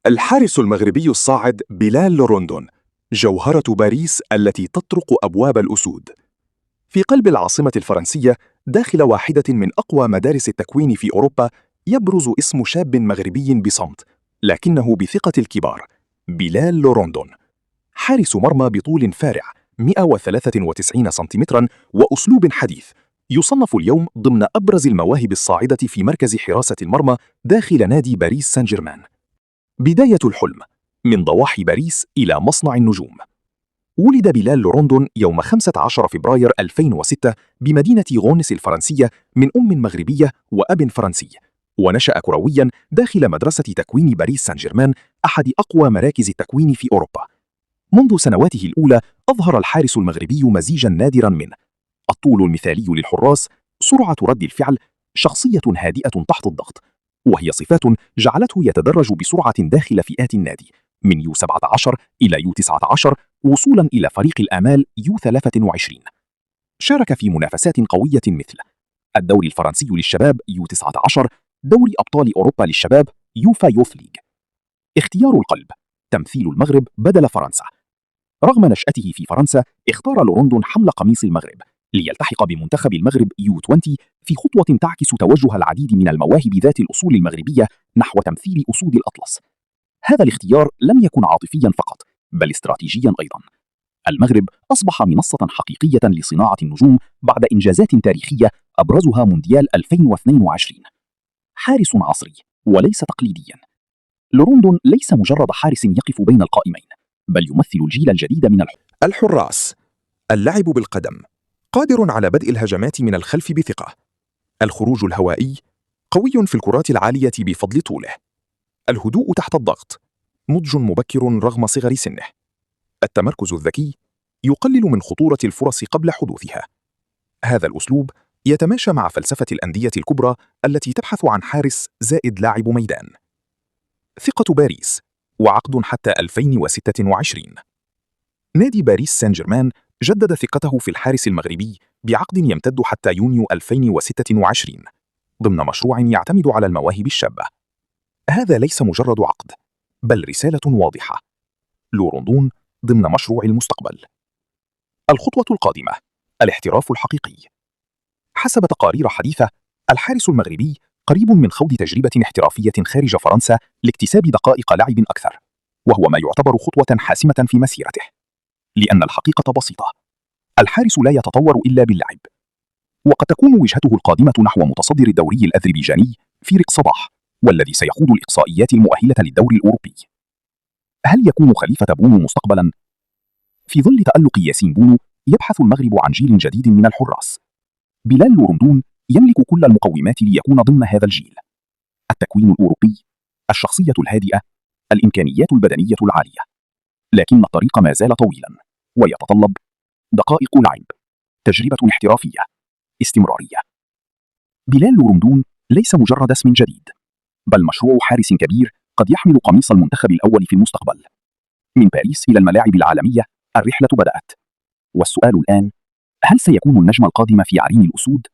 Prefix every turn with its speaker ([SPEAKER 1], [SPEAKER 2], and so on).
[SPEAKER 1] الحارس المغربي الصاعد بلال لوروندون، جوهرة باريس التي تطرق أبواب الأسود. في قلب العاصمة الفرنسية، داخل واحدة من أقوى مدارس التكوين في أوروبا، يبرز اسم شاب مغربي بصمت، لكنه بثقة الكبار: بلال لوروندون. حارس مرمى بطول فارع 193 سنتيمتراً وأسلوب حديث، يصنف اليوم ضمن أبرز المواهب الصاعدة في مركز حراسة المرمى داخل نادي باريس سان جيرمان. بداية الحلم من ضواحي باريس إلى مصنع النجوم. ولد بلال لوروندون يوم 15 فبراير 2006 بمدينة غونس الفرنسية من أم مغربية وأب فرنسي، ونشأ كروياً داخل مدرسة تكوين باريس سان جيرمان، أحد أقوى مراكز التكوين في أوروبا. منذ سنواته الأولى أظهر الحارس المغربي مزيجاً نادراً من الطول المثالي للحراس، سرعة رد الفعل، شخصية هادئة تحت الضغط، وهي صفات جعلته يتدرج بسرعة داخل فئات النادي من U17 إلى U19 وصولاً إلى فريق الآمال U23. شارك في منافسات قوية مثل الدوري الفرنسي للشباب U19، دوري أبطال أوروبا للشباب يوفا يوث ليج. اختيار القلب، تمثيل المغرب بدل فرنسا. رغم نشأته في فرنسا، اختار لوروندون حمل قميص المغرب ليلتحق بمنتخب المغرب U20 في خطوة تعكس توجه العديد من المواهب ذات الأصول المغربية نحو تمثيل أسود الأطلس. هذا الاختيار لم يكن عاطفياً فقط، بل استراتيجياً أيضاً. المغرب أصبح منصة حقيقية لصناعة النجوم بعد إنجازات تاريخية أبرزها مونديال 2022. حارس عصري وليس تقليدياً، لوروندون ليس مجرد حارس يقف بين القائمين، بل يمثل الجيل الجديد من
[SPEAKER 2] الحراس. اللعب بالقدم، قادر على بدء الهجمات من الخلف بثقة. الخروج الهوائي، قوي في الكرات العالية بفضل طوله. الهدوء تحت الضغط، نضج مبكر رغم صغر سنه. التمركز الذكي، يقلل من خطورة الفرص قبل حدوثها. هذا الأسلوب يتماشى مع فلسفة الأندية الكبرى التي تبحث عن حارس زائد لاعب ميدان. ثقة باريس، وعقد حتى 2026. نادي باريس سان جيرمان جدد ثقته في الحارس المغربي بعقد يمتد حتى يونيو 2026 ضمن مشروع يعتمد على المواهب الشابة. هذا ليس مجرد عقد، بل رسالة واضحة: لوروندون ضمن مشروع المستقبل. الخطوة القادمة، الاحتراف الحقيقي. حسب تقارير حديثة، الحارس المغربي قريب من خوض تجربة احترافية خارج فرنسا لاكتساب دقائق لعب أكثر، وهو ما يعتبر خطوة حاسمة في مسيرته. لأن الحقيقة بسيطة: الحارس لا يتطور إلا باللعب. وقد تكون وجهته القادمة نحو متصدر الدوري الأذربيجاني فيرق صباح، والذي سيخوض الإقصائيات المؤهلة للدوري الأوروبي. هل يكون خليفة بونو مستقبلاً؟ في ظل تألق ياسين بونو، يبحث المغرب عن جيل جديد من الحراس. بلال لوروندون يملك كل المقومات ليكون ضمن هذا الجيل: التكوين الأوروبي، الشخصية الهادئة، الإمكانيات البدنية العالية. لكن الطريق ما زال طويلاً، ويتطلب دقائق لعب، تجربة احترافية، استمرارية. بلال لوروندون ليس مجرد اسم جديد، بل مشروع حارس كبير قد يحمل قميص المنتخب الأول في المستقبل. من باريس إلى الملاعب العالمية، الرحلة بدأت. والسؤال الآن: هل سيكون النجم القادم في عرين الأسود؟